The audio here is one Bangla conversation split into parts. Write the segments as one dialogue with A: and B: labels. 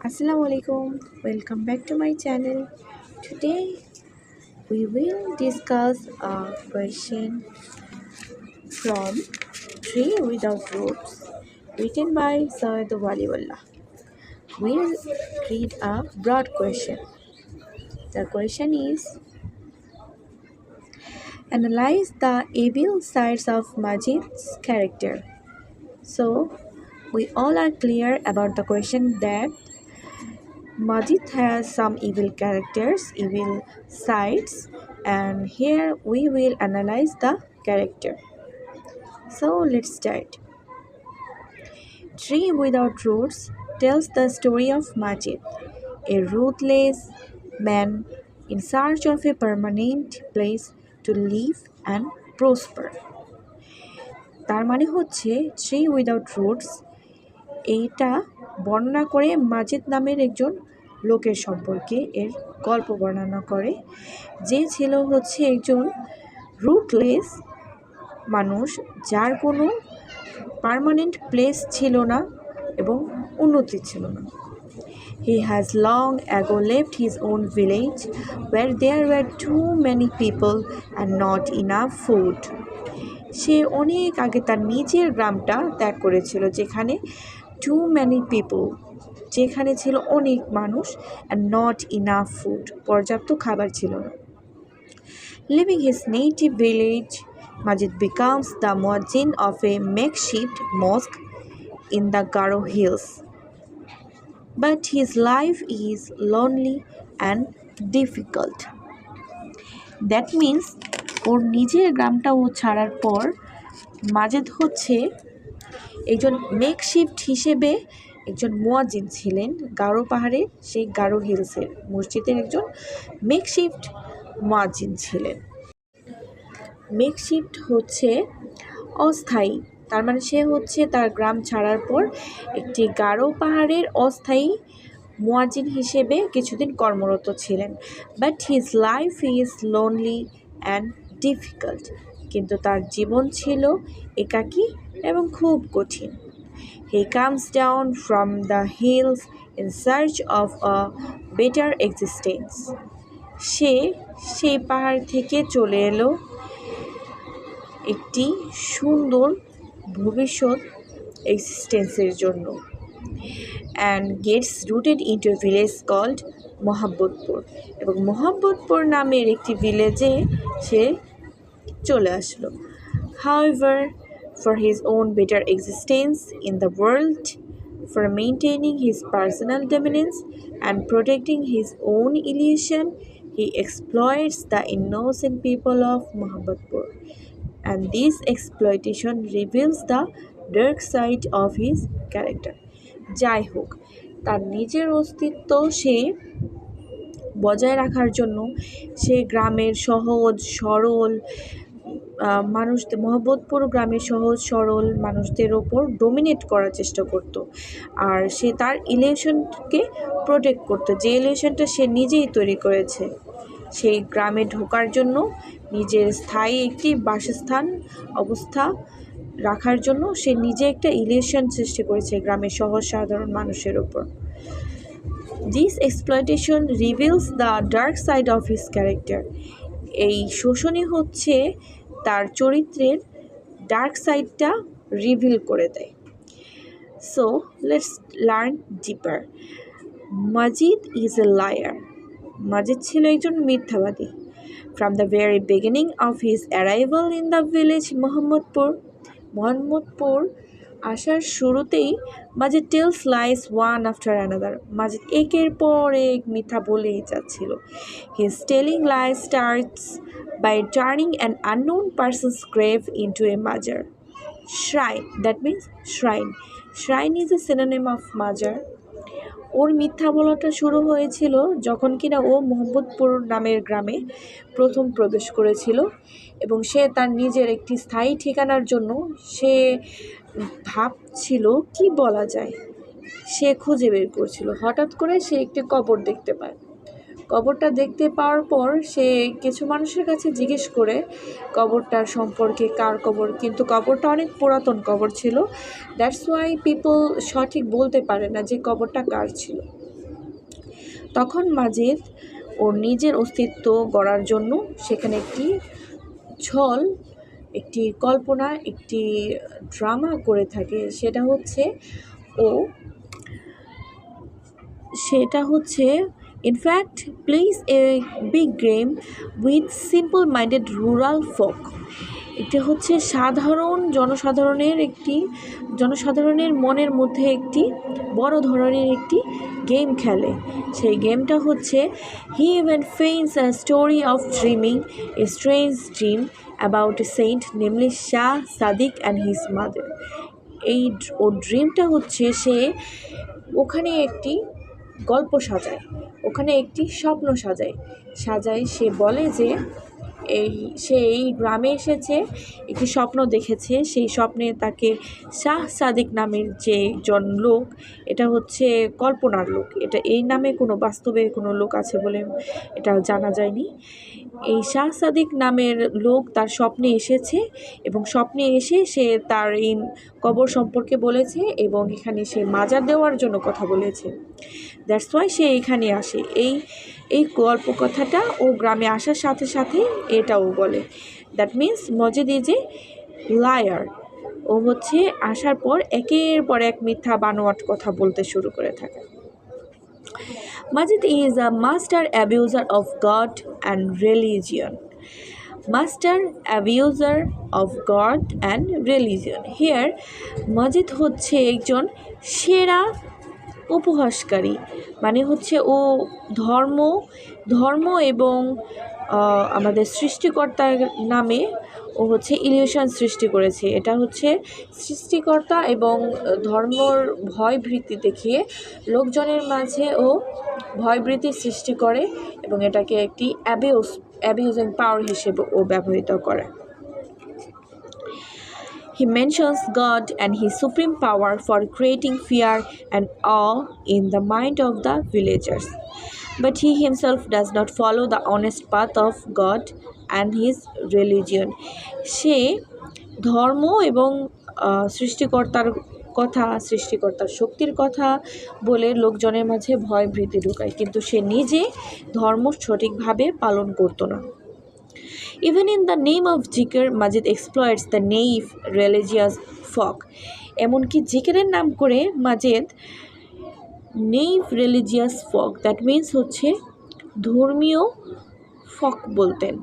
A: Assalamu alaikum, welcome back to my channel. Today we will discuss a question from Tree Without Roots written by Syed Waliullah. We'll read a broad question. The question is: analyze the evil sides of Majid's character. So we all are clear about the question that Majid has some evil characters, evil sides, and here we will analyze the character. So let's start. Tree Without Roots tells the story of Majid, a ruthless man in search of a permanent place to live and prosper. তার মানে হচ্ছে ট্রি উইদাউট রুটস এইটা বর্ণনা করে মাজিদ নামের একজন লোকের সম্পর্কে এর গল্প বর্ণনা করে যে ছিল হচ্ছে একজন রুটলেস মানুষ যার কোনো পার্মানেন্ট প্লেস ছিল না এবং উন্নতি ছিল না। He has long ago left his own village where there were too many people and not enough food. সে অনেক আগে তার নিজের গ্রামটা ত্যাগ করেছিল যেখানে টু ম্যানি পিপল যেখানে ছিল অনেক মানুষ অ্যান্ড নট ইনাফ ফুড পর্যাপ্ত খাবার ছিল না। Living his native village Majid becomes the muezzin of a makeshift mosque in the Garo hills. But his life is lonely and difficult. That means ওর নিজের গ্রামটা ও ছাড়ার পর মাজেদ হচ্ছে একজন মেকশিফট হিসেবে একজন মুয়াজ্জিন ছিলেন গারো পাহাড়ে, সেই গারো হিলসের মসজিদের একজন মেকশিফট মুয়াজ্জিন ছিলেন। মেকশিফট হচ্ছে অস্থায়ী, তার মানে সে হচ্ছে তার গ্রাম ছাড়ার পর একটি গারো পাহাড়ের অস্থায়ী মুয়াজ্জিন হিসেবে কিছুদিন কর্মরত ছিলেন। But his life is lonely and difficult, কিন্তু তার জীবন ছিল একাকী এবং খুব কঠিন। He comes down from the hills in search of a better existence. সে সেই পাহাড় থেকে চলে এলো একটি সুন্দর ভবিষ্যৎ এক্সিস্টেন্সের জন্য। And gets rooted into a village called Mohammadpur, এবং মোহাম্মদপুর নামের একটি ভিলেজে সে চলে আসলো। However, for his own better existence in the world, for maintaining his personal dominance and protecting his own illusion, he exploits the innocent people of Mohammadpur. And this exploitation reveals the dark side of his character. যাই হোক, তার নিজের অস্তিত্ব সে বজায় রাখার জন্য সে গ্রামের সহজ সরল মোহাম্মদপুর গ্রামের সহজ সরল মানুষদের ওপর ডোমিনেট করার চেষ্টা করত, আর সে তার ইলিউশনকে প্রোটেক্ট করতো, যে ইলিউশনটা সে নিজেই তৈরি করেছে। সেই গ্রামে ঢোকার জন্য নিজের স্থায়ী একটি বাসস্থান অবস্থা রাখার জন্য সে নিজে একটা ইলিউশন সৃষ্টি করেছে গ্রামের সহজ সাধারণ মানুষের ওপর। This exploitation reveals the dark side of his character. এই শোষণই হচ্ছে তার চরিত্রের ডার্ক সাইডটা রিভিল করে দেয়। So let's learn deeper. Majid is a liar. Majid ছিল একজন মিথ্যাবাদী। From the very beginning of his arrival in the village Mohammadpur আসার শুরুতেই Majid tells lies one after another. Majid একের পর এক মিথ্যা বলেই যাচ্ছিল। His telling lies starts by turning an unknown person's grave into a majar. Shrine, that means shrine. Shrine is a synonym of majar. ওর মিথ্যা বলাটা শুরু হয়েছিল যখন কিনা ও মোহাম্মদপুর নামের গ্রামে প্রথম প্রবেশ করেছিল এবং সে তার নিজের একটি স্থায়ী ঠিকানার জন্য সে ভাবছিল কি বলা যায়, সে খুঁজে বের করছিল। হঠাৎ করে সে একটি কবর দেখতে পায়। কবরটা দেখতে পাওয়ার পর সে কিছু মানুষের কাছে জিজ্ঞেস করে কবরটার সম্পর্কে, কার কবর, কিন্তু কবরটা অনেক পুরাতন কবর ছিল। দ্যাটস ওয়াই পিপল সঠিক বলতে পারে না যে কবরটা কার ছিল। তখন মাজিদ ওর নিজের অস্তিত্ব গড়ার জন্য সেখানে ছল একটি কল্পনা একটি ড্রামা করে থাকে। ও সেটা হচ্ছে in fact place a big game with simple minded rural folk. এটা হচ্ছে জনসাধারণের মনের মধ্যে একটি বড় ধরনের একটি গেম খেলে। সেই গেমটা হচ্ছে he even feigns a story of dreaming a strange dream about a saint namely Shah Sadiq and his mother. ওর ড্রিমটা হচ্ছে সে ওখানে একটি গল্প সাজায়, ওখানে একটি স্বপ্ন সাজায়। সে বলে যে সে এই গ্রামে এসেছে, একটি স্বপ্ন দেখেছে। সেই স্বপ্নে তাকে শাহ সাদিক নামের যে জন লোক, এটা হচ্ছে কল্পনার লোক, এটা এই নামে কোনো বাস্তবে কোনো লোক আছে বলে এটা জানা যায়নি। এই শাহ সাদিক নামের লোক তার স্বপ্নে এসেছে এবং স্বপ্নে এসে সে তার এই কবর সম্পর্কে বলেছে এবং এখানে সে মাজার দেওয়ার জন্য কথা বলেছে। দ্যাটস ওয়াই সে এখানে আসে। এই গল্প কথাটা ও গ্রামে আসার সাথে সাথে এটাও বলে। That means Majid is a liar. ও হচ্ছে আসার পর একের পর এক মিথ্যা বানোয়াট কথা বলতে শুরু করে থাকে। Majid is a master abuser of God and religion. Master abuser of God and religion. Here, Majid হচ্ছে একজন সেরা উপহাসকারী, মানে হচ্ছে ও ধর্ম এবং আমাদের সৃষ্টিকর্তার নামে ও হচ্ছে ইলিউশন সৃষ্টি করেছে। এটা হচ্ছে সৃষ্টিকর্তা এবং ধর্মর ভয়ভীতি দেখিয়ে লোকজনের মাঝে ও ভয়ভীতি সৃষ্টি করে এবং এটাকে একটি অ্যাবিউজিং পাওয়ার হিসেবে ও ব্যবহৃত করে। He mentions God and his supreme power for creating fear and awe in the mind of the villagers. But he himself does not follow the honest path of God and his religion. সে ধর্ম এবং সৃষ্টিকর্তার শক্তির কথা বলে লোকজনের মাঝে ভয় ভীতি ঢুকায়, কিন্তু সে নিজে ধর্ম সঠিকভাবে পালন করতো না। Even in the name of Zikr, Majid exploits the naive religious folk. এমনকি জিকিরের নাম করে মাজিদ নেইভ রিলিজিয়াস ফক, দ্যাট মিন্স হচ্ছে ধর্মীয় ফক বলতেন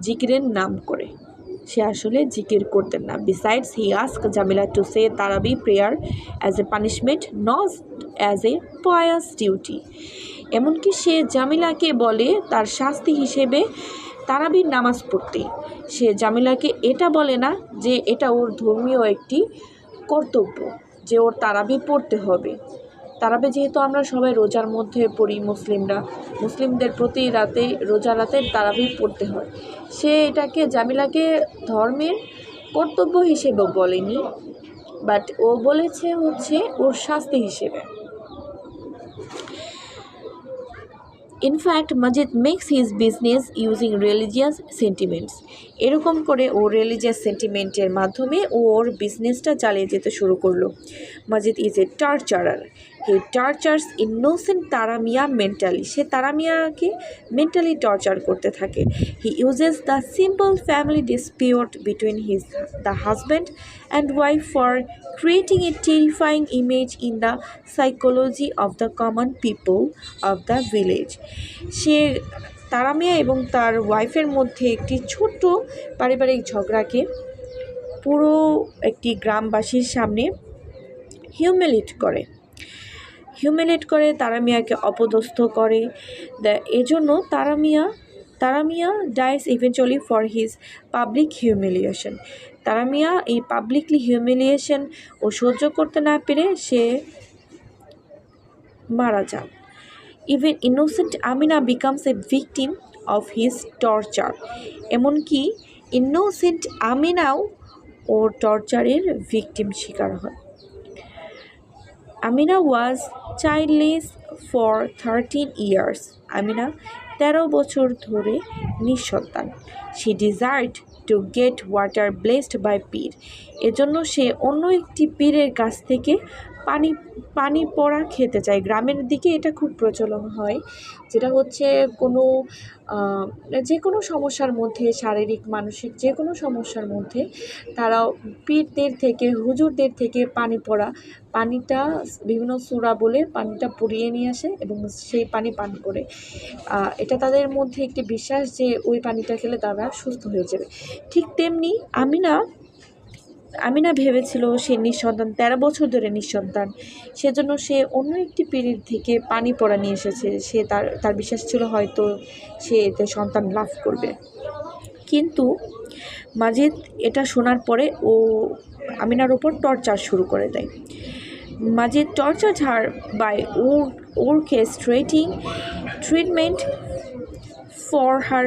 A: জিকিরের নাম করে। সে আসলে জিকির করতেন না। Besides, he asked Jamila to say Tarabi prayer as a punishment, not as a pious duty. এমনকি সে জামিলাকে বলে তার শাস্তি হিসেবে তারাবির নামাজ পড়তে। সে জামিলাকে এটা বলে না যে এটা ওর ধর্মীয় একটি কর্তব্য যে ওর তারাবি পড়তে হবে। তারাবি যেহেতু আমরা সবাই রোজার মধ্যে পড়ি, মুসলিমদের প্রতি রোজা রাতে তারাবি পড়তে হয়। সে এটাকে জামিলাকে ধর্মের কর্তব্য হিসেবে বলেনি, বাট ও বলেছে হচ্ছে ওর শাস্তি হিসেবে। In fact, Majid makes his business using religious sentiments. এরকম করে ও রিলিজিয়াস সেন্টিমেন্টের মাধ্যমে ওর বিজনেসটা চালিয়ে যেতে শুরু করলো। Majid is a torturer. He tortures innocent Taramia mentally. সে তারামিয়াকে মেন্টালি টর্চার করতে থাকে। He uses the simple family dispute between the husband and wife for creating a terrifying image in the psychology of the common people of the village. সে তারামিয়া এবং তার ওয়াইফের মধ্যে একটি ছোট্ট পারিবারিক ঝগড়াকে পুরো একটি গ্রামবাসীর সামনে হিউমিলেট করে তারামিয়াকে অপদস্থ করে। এজন্য Taramiya dies eventually for his public humiliation. Taramiya এই পাবলিকলি হিউমিলিয়েশন ও সহ্য করতে না পেরে সে মারা যান। Even innocent Amina becomes a victim of his torture. এমনকি ইনোসেন্ট আমিনাও ওর টর্চারের ভিকটিম শিকার হয়। Amina was childless for 13 years. Amina 13 বছর ধরে নিঃসন্তান। She desired to get water blessed by পীর। এজন্য সে অন্য একটি পীরের কাছ থেকে পানি পানি পড়া খেতে চায়। গ্রামের দিকে এটা খুব প্রচলন হয়, যেটা হচ্ছে কোনো যে কোনো সমস্যার মধ্যে, শারীরিক মানসিক যে কোনো সমস্যার মধ্যে তারা পীরদের থেকে, হুজুরদের থেকে পানি পড়া, পানিটা বিভিন্ন সূরা বলে পানিটা পুড়িয়ে নিয়ে আসে এবং সেই পানি পান করে। এটা তাদের মধ্যে একটি বিশ্বাস যে ওই পানিটা খেলে তারা সুস্থ হয়ে যাবে। ঠিক তেমনি আমিনা ভেবেছিল সে নিঃসন্তান, 13 বছর ধরে নিঃসন্তান, সেজন্য সে অন্য একটি পীরের থেকে পানি পড়া নিয়ে এসেছে। সে তার বিশ্বাস ছিল হয়তো সে এতে সন্তান লাভ করবে। কিন্তু মাজিদ এটা শোনার পরে ও আমিনার উপর টর্চার শুরু করে দেয়। Majid tortured her by orchestrating treatment for her,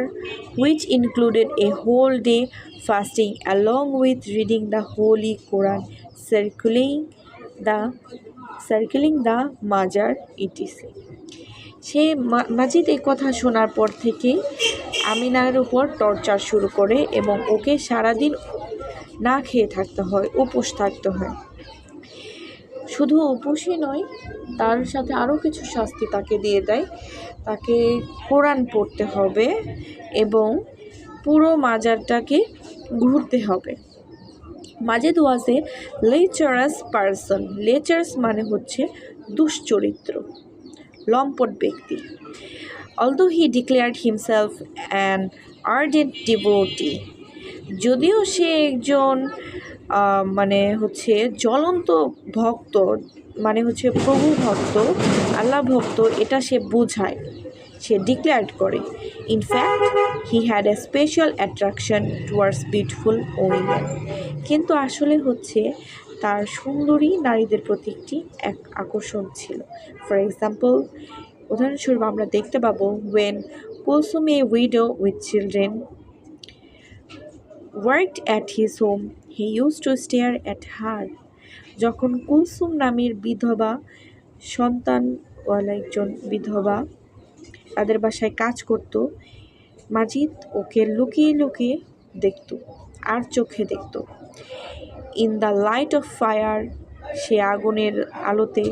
A: which included a whole day fasting along with reading the Holy Quran, circling the Majar, etc. সে মাজিদ এই কথা শোনার পর থেকে আমিনার উপর টর্চার শুরু করে এবং ওকে সারাদিন না খেয়ে থাকতে হয়, উপোস থাকতে হয়। শুধু উপোসই নয়, তার সাথে আরও কিছু শাস্তি তাকে দিয়ে দেয়। তাকে কোরআন পড়তে হবে এবং পুরো মাজারটাকে ঘুরতে হবে। মাজেদ ওয়াজ এ লেচারাস পারসন। লেচারাস মানে হচ্ছে দুশ্চরিত্র, লম্পট ব্যক্তি। Although he declared himself an ardent devotee, যদিও সে একজন মানে হচ্ছে জ্বলন্ত ভক্ত, মানে হচ্ছে প্রভু ভক্ত, আল্লাহ ভক্ত, এটা সে বোঝায়, সে ডিক্লেয়ার করে। In fact he had a special attraction towards beautiful women. কিন্তু আসলে হচ্ছে তার সুন্দরী নারীদের প্রতি একটি এক আকর্ষণ ছিল। ফর এক্সাম্পল, উদাহরণস্বরূপ আমরা দেখতে পাবো, when Kulsum, a widow with children, worked at his home, he used to stare at her. যখন কুলসুম নামের বিধবা, সন্তানওয়ালা একজন বিধবা তাদের বাসায় কাজ করত, মাজিদ ওকে লুকিয়ে লুকিয়ে দেখত, আর চোখে দেখত। In the light of fire, সে আগুনের আলোতে,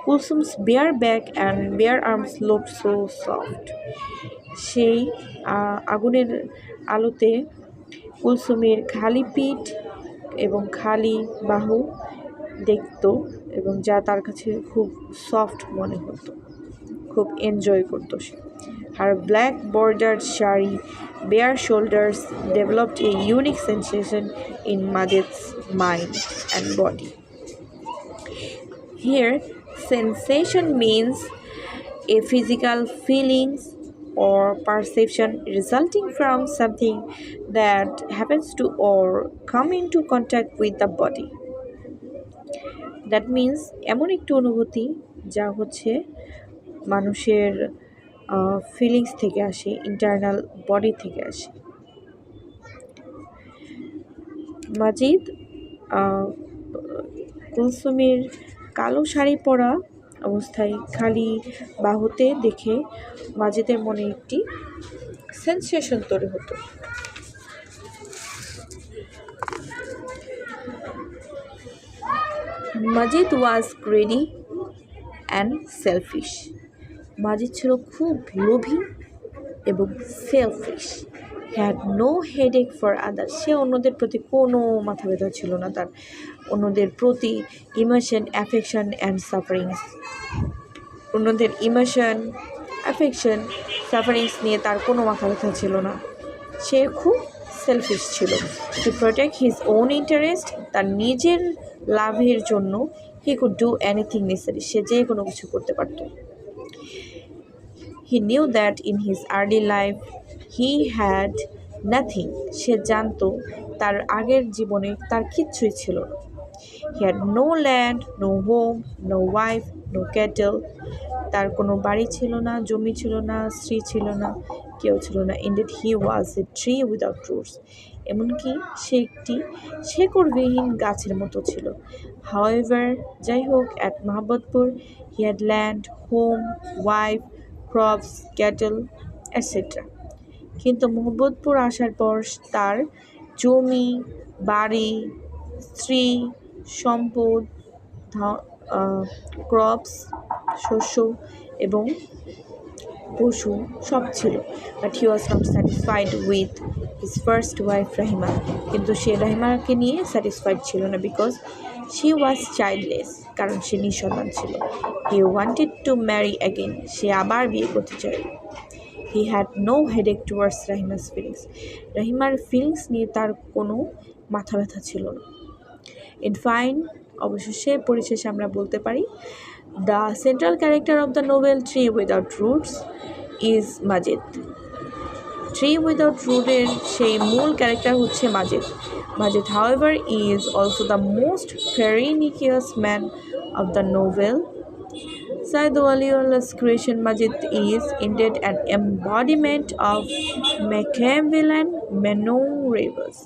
A: Kulsum's bare back and bare arms looked so soft. সেই আগুনের আলোতে কুলসুমের খালি পিঠ এবং খালি বাহু দেখত এবং যা তার কাছে খুব সফট মনে হতো, খুব এনজয় করতো সে। Her black bordered shari, bare shoulders developed a unique sensation in Majid's mind and body. Here, sensation means a physical feelings or perception resulting from something that happens to or come into contact with the body. That means এমন একটি অনুভূতি যা হচ্ছে মানুষের ফিলিংস থেকে আসে, ইন্টারনাল বডি থেকে আসে। মাজিদ কুলসুমের কালো শাড়ি পরা অবস্থায় খালি বাহুতে দেখে মাজিদের মনে একটি সেন্সেশন তৈরি হতো। Majid was greedy and selfish. Majid ছিল খুব লোভী এবং selfish. Had no headache for others. সে অন্যদের প্রতি কোনো মাথা ব্যথা ছিল না তার। অন্যদের প্রতি ইমোশন, অ্যাফেকশন অ্যান্ড সাফারিংস, অন্যদের ইমোশন, অ্যাফেকশন, সাফারিংস নিয়ে তার কোনো মাথা ব্যথা ছিল না। সে খুব সেলফিশ ছিল। To protect his own interest, তার নিজের লাভের জন্য, he could do anything necessary, সে যে কোনো কিছু করতে পারত। He knew that in his early life he had nothing. সে জানতো তার আগের জীবনে তার কিচ্ছুই ছিল না। He had no land, no home, no wife, no cattle. তার কোনো বাড়ি ছিল না, জমি ছিল না, স্ত্রী ছিল না, কেউ ছিল না। Indeed, he was a tree without roots. এমনকি সে একটি শেকড়বিহীন গাছের মতো ছিল। However, যাই হোক, at Mahabbatpur he had land, home, wife, crops, cattle, etc. কিন্তু মোহাম্মদপুর আসার পর তার জমি, বাড়ি, স্ত্রী, সম্পদ, ক্রপস, শস্য এবং পশু সব ছিল। But he was not satisfied with his first wife Rahima. কিন্তু সে রাহিমাকে নিয়ে স্যাটিসফাইড ছিল না, বিকজ শি ওয়াজ চাইল্ডলেস, কারণ সে নিঃসন্তান ছিল। He wanted to marry again, সে আবার বিয়ে করতে চাইল। He had no headache towards Rahima's feelings, রাহিমার ফিলিংস নিয়ে তার কোনো মাথা ব্যথা ছিল না। ইন ফাইন, অবশেষে পরিশেষে আমরা বলতে পারি, the central character of the novel tree without roots is Majed. Tree without রুটের সেই মূল ক্যারেক্টার হচ্ছে Majed. Majed, however, is also the most pernicious man of the novel. Said Waliullah's creation Majid is indeed an embodiment of Machiavellian maneuverings.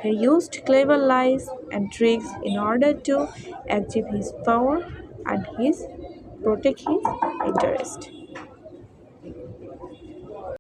A: He used clever lies and tricks in order to achieve his power and protect his interest.